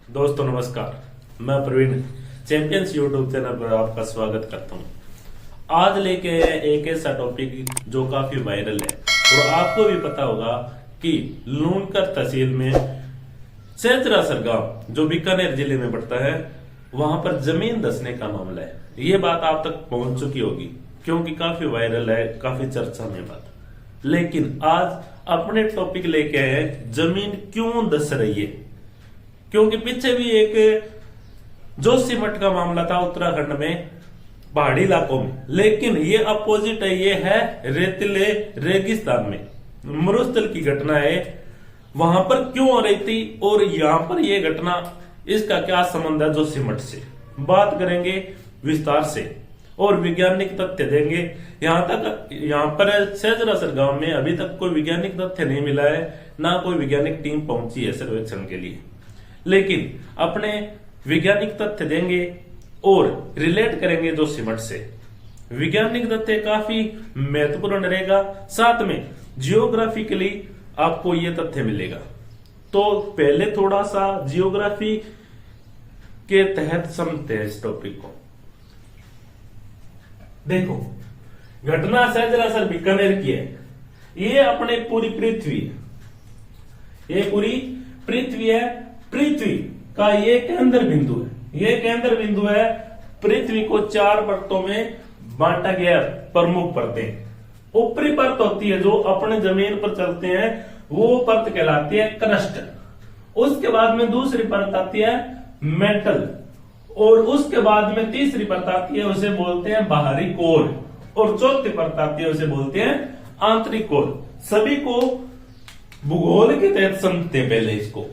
दोस्तों नमस्कार, मैं प्रवीण चैंपियंस यूट्यूब चैनल पर आपका स्वागत करता हूं। आज लेके आए एक ऐसा टॉपिक जो काफी वायरल है और आपको भी पता होगा कि लूणकर तहसील में सहजरासर गांव जो बीकानेर जिले में पड़ता है, वहां पर जमीन धंसने का मामला है। ये बात आप तक पहुंच चुकी होगी क्योंकि काफी वायरल है, काफी चर्चा में बात। लेकिन आज अपने टॉपिक लेके आए हैं, जमीन क्यों धंस रही है। क्योंकि पीछे भी एक जोशीमठ का मामला था उत्तराखंड में, पहाड़ी इलाकों में, लेकिन ये अपोजिट है। ये है रेतीले रेगिस्तान में मरुस्थल की घटना है। वहां पर क्यों हो रही थी और यहां पर ये घटना, इसका क्या संबंध है जोशीमठ से, बात करेंगे विस्तार से और वैज्ञानिक तथ्य देंगे। यहाँ पर सहजरासर गांव में अभी तक कोई वैज्ञानिक तथ्य नहीं मिला है, ना कोई वैज्ञानिक टीम पहुंची है सर्वेक्षण के लिए, लेकिन अपने वैज्ञानिक तथ्य देंगे और रिलेट करेंगे जोशीमठ से। वैज्ञानिक तथ्य काफी महत्वपूर्ण रहेगा, साथ में जियोग्राफिकली आपको ये तथ्य मिलेगा। तो पहले थोड़ा सा जियोग्राफी के तहत समझते हैं इस टॉपिक को। देखो, घटना सहजरासर बीकानेर की है। ये अपने पूरी पृथ्वी, ये पूरी पृथ्वी है। पृथ्वी का ये केंद्र बिंदु है। ये केंद्र बिंदु है। पृथ्वी को 4 परतों में बांटा गया। प्रमुख परतें, ऊपरी परत होती है जो अपने जमीन पर चलते हैं, वो परत कहलाती है क्रस्ट। उसके बाद में दूसरी परत आती है मेंटल, और उसके बाद में तीसरी परत आती है, उसे बोलते हैं बाहरी कोर, और चौथी परत आती है, उसे बोलते हैं आंतरिक कोर। सभी को भूगोल के तहत समझते हैं। पहले इसको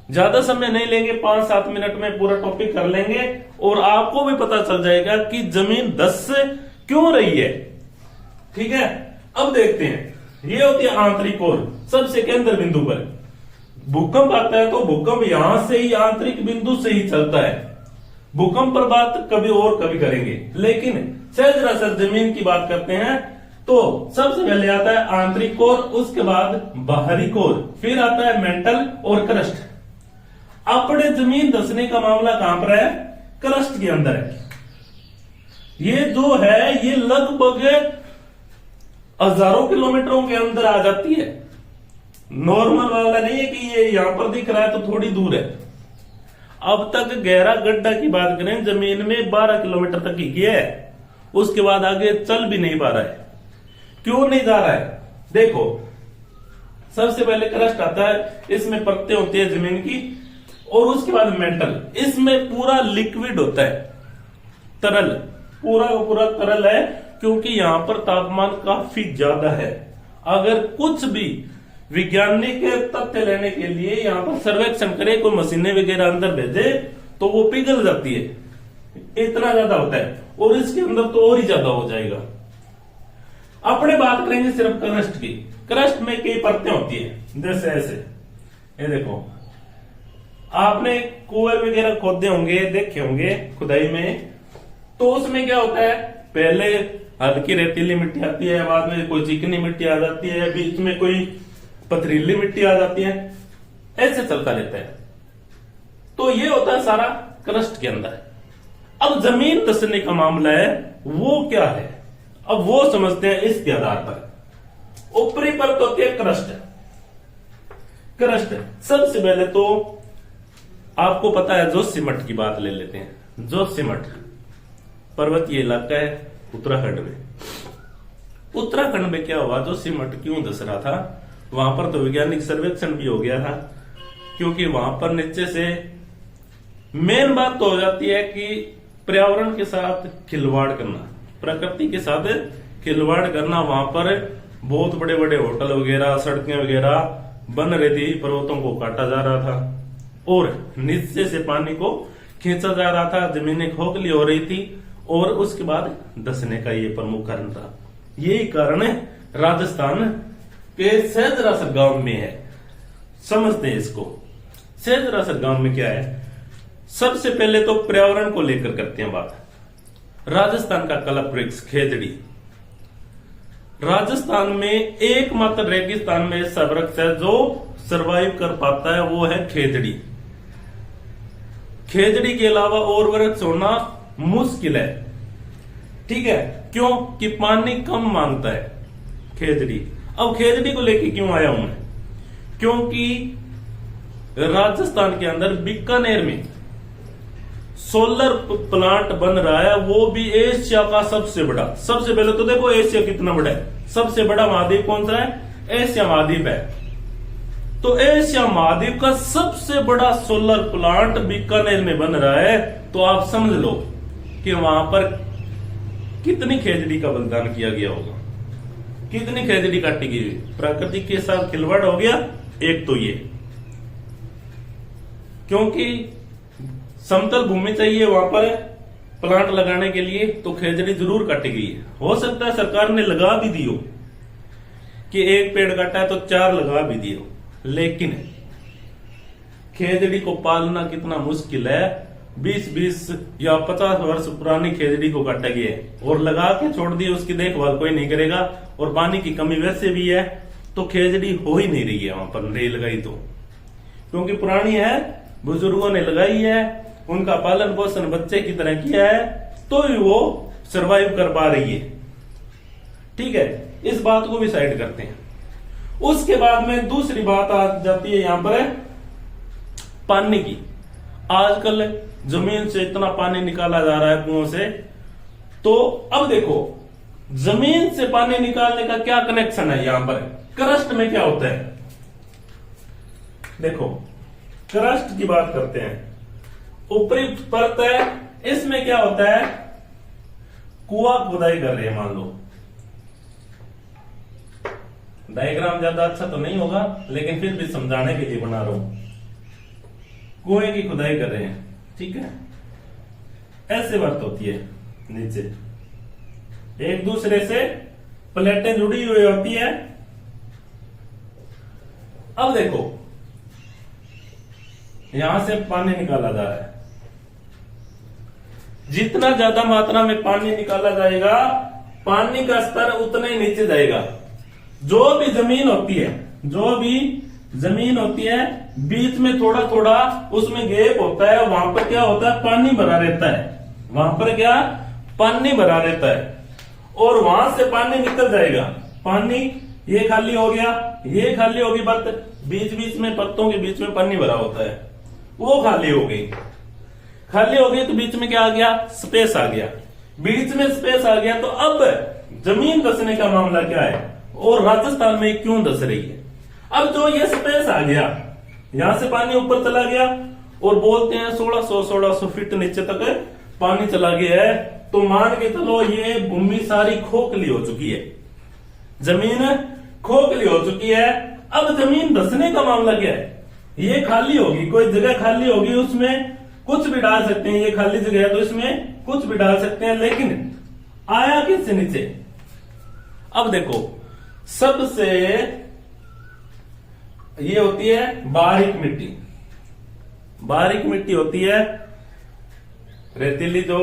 ज्यादा समय नहीं लेंगे, 5-7 मिनट में पूरा टॉपिक कर लेंगे और आपको भी पता चल जाएगा कि जमीन धंस क्यों रही है। ठीक है, अब देखते हैं। ये होती है आंतरिक कोर, सबसे केंद्र बिंदु पर भूकंप आता है तो भूकंप यहां से ही आंतरिक बिंदु से ही चलता है। भूकंप पर बात कभी और कभी करेंगे, लेकिन सहजरासर जमीन की बात करते हैं तो सबसे पहले आता है आंतरिक कोर, उसके बाद बाहरी कोर, फिर आता है मेंटल और क्रस्ट। अपने जमीन धंसने का मामला कहां पर है? क्रस्ट के अंदर है। ये जो है ये लगभग हजारों किलोमीटरों के अंदर आ जाती है। नॉर्मल वाला नहीं है कि ये यहां पर दिख रहा है तो थोड़ी दूर है। अब तक गहरा गड्ढा की बात करें, जमीन में 12 किलोमीटर तक ही किया है, उसके बाद आगे चल भी नहीं पा रहा है। क्यों नहीं जा रहा है? देखो, सबसे पहले क्रस्ट आता है, इसमें परतें होती है जमीन की, और उसके बाद मेंटल, इसमें पूरा लिक्विड होता है, तरल, पूरा का पूरा तरल है, क्योंकि यहां पर तापमान काफी ज्यादा है। अगर कुछ भी वैज्ञानिक तथ्य लेने के लिए यहां पर सर्वेक्षण करे, कोई मशीनें वगैरह अंदर भेजे तो वो पिघल जाती है, इतना ज्यादा होता है, और इसके अंदर तो और ही ज्यादा हो जाएगा। अपने बात करेंगे सिर्फ क्रस्ट की। क्रस्ट में कई परतें होती है, जैसे ऐसे, ये देखो, आपने कुएं वगैरह खोदे होंगे, देखे होंगे खुदाई में, तो उसमें क्या होता है, पहले हल्की रेतीली मिट्टी आती है, बाद में कोई चिकनी मिट्टी आ जाती है, बीच में कोई पथरीली मिट्टी आ जाती है, ऐसे चलता रहता है। तो ये होता है सारा क्रस्ट के अंदर। अब जमीन धंसने का मामला है, वो क्या है, अब वो समझते हैं इसके आधार पर। ऊपरी परत होती है क्रस्ट। क्रस्ट सबसे पहले तो आपको पता है, जोशीमठ की बात ले लेते हैं। जोशीमठ पर्वतीय इलाका है उत्तराखंड में। उत्तराखंड में क्या हुआ, जोशीमठ क्यों धंस रहा था? वहां पर तो वैज्ञानिक सर्वेक्षण भी हो गया था, क्योंकि वहां पर नीचे से मेन बात तो हो जाती है कि पर्यावरण के साथ खिलवाड़ करना, प्रकृति के साथ खिलवाड़ करना। वहां पर बहुत बड़े बड़े होटल वगैरह, सड़कें वगैरह बन रही थी, पर्वतों को काटा जा रहा था और नीचे से पानी को खींचा जा रहा था, जमीनें खोखली हो रही थी, और उसके बाद धंसने का ये प्रमुख कारण था। यही कारण है राजस्थान के सहजरासर गांव में है। समझते हैं इसको। सहजरासर गांव में क्या है, सबसे पहले तो पर्यावरण को लेकर करते हैं बात। राजस्थान का कल्प वृक्ष खेजड़ी, राजस्थान में एकमात्र रेगिस्तान में ऐसा वृक्ष है जो सरवाइव कर पाता है, वो है खेजड़ी। खेजड़ी के अलावा और वृक्ष होना मुश्किल है। ठीक है, क्यों कि पानी कम मांगता है खेजड़ी। अब खेजड़ी को लेके क्यों आया हूं मैं, क्योंकि राजस्थान के अंदर बीकानेर में सोलर प्लांट बन रहा है, वो भी एशिया का सबसे बड़ा। सबसे पहले तो देखो एशिया कितना बड़ा है, सबसे बड़ा महाद्वीप कौन सा है, एशिया महाद्वीप है। तो एशिया महाद्वीप का सबसे बड़ा सोलर प्लांट बीकानेर में बन रहा है। तो आप समझ लो कि वहां पर कितनी खेजड़ी का बलिदान किया गया होगा, कितनी खेजड़ी काटी गई। प्रकृति के साथ खिलवाड़ हो गया एक तो ये, क्योंकि समतल भूमि चाहिए वहां पर प्लांट लगाने के लिए, तो खेजड़ी जरूर काटी गई है। हो सकता है सरकार ने लगा भी दी हो कि एक पेड़ काटा है तो 4 लगा भी दिए हो, लेकिन खेजड़ी को पालना कितना मुश्किल है। 20-20 या 50 वर्ष पुरानी खेजड़ी को काटा गया है और लगा के छोड़ दिए, उसकी देखभाल कोई नहीं करेगा। और पानी की कमी वैसे भी है, तो खेजड़ी हो ही नहीं रही है वहां पर, नहीं लगाई तो, क्योंकि पुरानी है, बुजुर्गों ने लगाई है, उनका पालन पोषण बच्चे की तरह किया है, तो भी वो सरवाइव कर पा रही है। ठीक है, इस बात को भी साइड करते हैं। उसके बाद में दूसरी बात आ जाती है यहां पर पानी की। आजकल जमीन से इतना पानी निकाला जा रहा है कुओं से, तो अब देखो जमीन से पानी निकालने का क्या कनेक्शन है यहां पर। क्रस्ट में क्या होता है, देखो क्रस्ट की बात करते हैं, ऊपरी परत है, इसमें क्या होता है, कुआं खुदाई कर रहे हैं मान लो। डायग्राम ज्यादा अच्छा तो नहीं होगा, लेकिन फिर भी समझाने के लिए बना रहा हूं। कुएं की खुदाई कर रहे हैं, ठीक है, ऐसे बात होती है। नीचे एक दूसरे से प्लेटें जुड़ी हुई होती है। अब देखो यहां से पानी निकाला जा रहा है, जितना ज्यादा मात्रा में पानी निकाला जाएगा, पानी का स्तर उतना ही नीचे जाएगा। जो भी जमीन होती है, जो भी जमीन होती है, बीच में थोड़ा थोड़ा उसमें गैप होता है, वहां पर क्या होता है, पानी भरा रहता है। वहां पर क्या, पानी भरा रहता है, और वहां से पानी निकल जाएगा। पानी ये खाली हो गया, ये खाली होगी परत, बीच बीच में पत्तों के बीच में पानी भरा होता है, वो खाली हो गई। खाली हो गई तो बीच में क्या आ गया, स्पेस आ गया। बीच में स्पेस आ गया, तो अब जमीन धंसने का मामला क्या है, और राजस्थान में क्यों धंस रही है। अब जो ये स्पेस आ गया, यहां से पानी ऊपर चला गया, और बोलते हैं 1600 फीट नीचे तक पानी चला गया है, तो मान के चलो ये भूमि सारी खोखली हो चुकी है, जमीन खोखली हो चुकी है। अब जमीन धंसने का मामला क्या है, ये खाली होगी, कोई जगह खाली होगी, उसमें कुछ भी डाल सकते हैं। ये खाली जगह है तो इसमें कुछ भी डाल सकते हैं, लेकिन आया किससे नीचे। अब देखो सबसे ये होती है बारीक मिट्टी, बारीक मिट्टी होती है, रेतीली, जो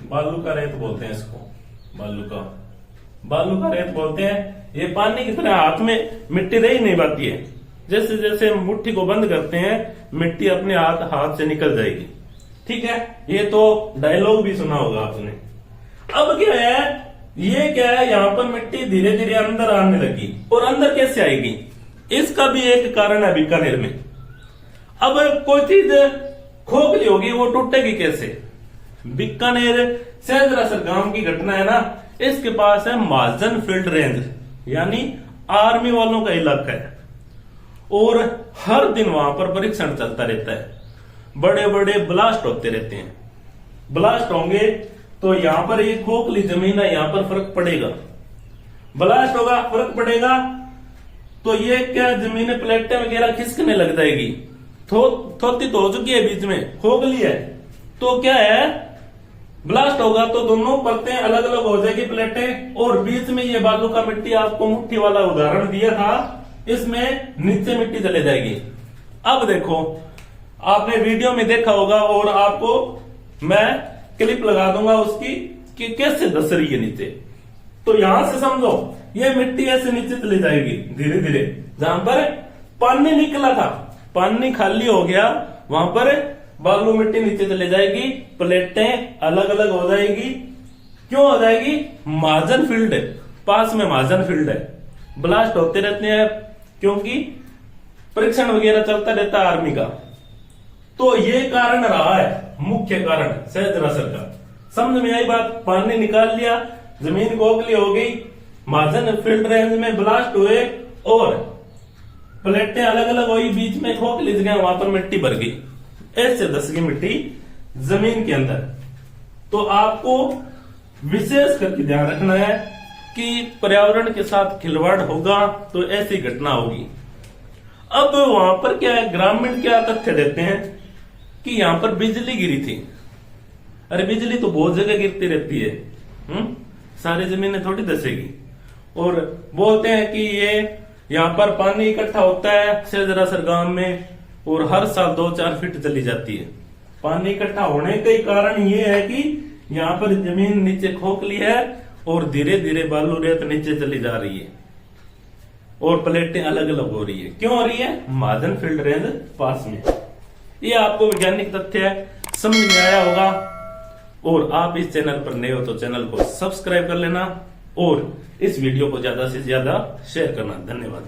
बालू का रेत बोलते हैं इसको, बालू का रेत बोलते हैं। ये पानी की तरह हाथ में मिट्टी रह ही नहीं पाती है, जैसे जैसे मुट्ठी को बंद करते हैं मिट्टी अपने हाथ से निकल जाएगी। ठीक है, ये तो डायलॉग भी सुना होगा आपने। अब क्या है, ये क्या है, यहां पर मिट्टी धीरे धीरे अंदर आने लगी, और अंदर कैसे आएगी, इसका भी एक कारण है बीकानेर में। अब कोई चीज खोखली होगी, वो टूटेगी कैसे। बीकानेर सहजरासर गांव की घटना है ना, इसके पास है महाजन फील्ड रेंज, यानी आर्मी वालों का इलाका है, और हर दिन वहां पर परीक्षण चलता रहता है, बड़े बड़े ब्लास्ट होते रहते हैं। ब्लास्ट होंगे तो यहां पर ये खोखली जमीन है, यहां पर फर्क पड़ेगा, ब्लास्ट होगा, फर्क पड़ेगा, तो ये क्या जमीन प्लेटें वगैरह खिसकने लग जाएगी। थोती तो हो चुकी है, बीच में खोखली है, तो क्या है, ब्लास्ट होगा तो दोनों परतें अलग अलग हो जाएगी प्लेटें, और बीच में ये बालू का मिट्टी, आपको मुट्ठी वाला उदाहरण दिया था, इसमें नीचे मिट्टी चले जाएगी। अब देखो आपने वीडियो में देखा होगा, और आपको मैं क्लिप लगा दूंगा उसकी कि कैसे धंस रही है नीचे। तो यहां से समझो ये मिट्टी ऐसे नीचे चली जाएगी धीरे धीरे, जहां पर पानी निकला था पानी खाली हो गया, वहां पर बालू मिट्टी नीचे चले जाएगी, प्लेटें अलग अलग हो जाएगी। क्यों हो जाएगी? महाजन फील्ड है, पास में महाजन फील्ड है, ब्लास्ट होते रहते हैं क्योंकि परीक्षण वगैरह चलता रहता है आर्मी का। तो ये कारण रहा है, मुख्य कारण सहजन असर का। समझ में आई बात? पानी निकाल लिया, जमीन खोखली हो गई, महाजन फील्ड रेंज में ब्लास्ट हुए और प्लेटें अलग अलग हुई, बीच में खोखली जगह वहां पर मिट्टी भर गई, ऐसे धस गई मिट्टी जमीन के अंदर। तो आपको विशेष करके ध्यान रखना है कि पर्यावरण के साथ खिलवाड़ होगा तो ऐसी घटना होगी। अब वहां पर क्या है, ग्रामीण क्या तथ्य देते हैं कि यहां पर बिजली गिरी थी। अरे बिजली तो बहुत जगह गिरती रहती है, सारी जमीनें थोड़ी धसेगी। और बोलते हैं कि ये यहाँ पर पानी इकट्ठा होता है सहजरासर गांव में और हर साल 2-4 फीट चली जाती है। पानी इकट्ठा होने का कारण ये है कि यहाँ पर जमीन नीचे खोखली है और धीरे धीरे बालू रेत नीचे चली जा रही है और प्लेटें अलग अलग हो रही है। क्यों हो रही है? महाजन फील्ड रेंज पास में। ये आपको वैज्ञानिक तथ्य है, समझ में आया होगा। और आप इस चैनल पर नए हो तो चैनल को सब्सक्राइब कर लेना और इस वीडियो को ज्यादा से ज्यादा शेयर करना। धन्यवाद।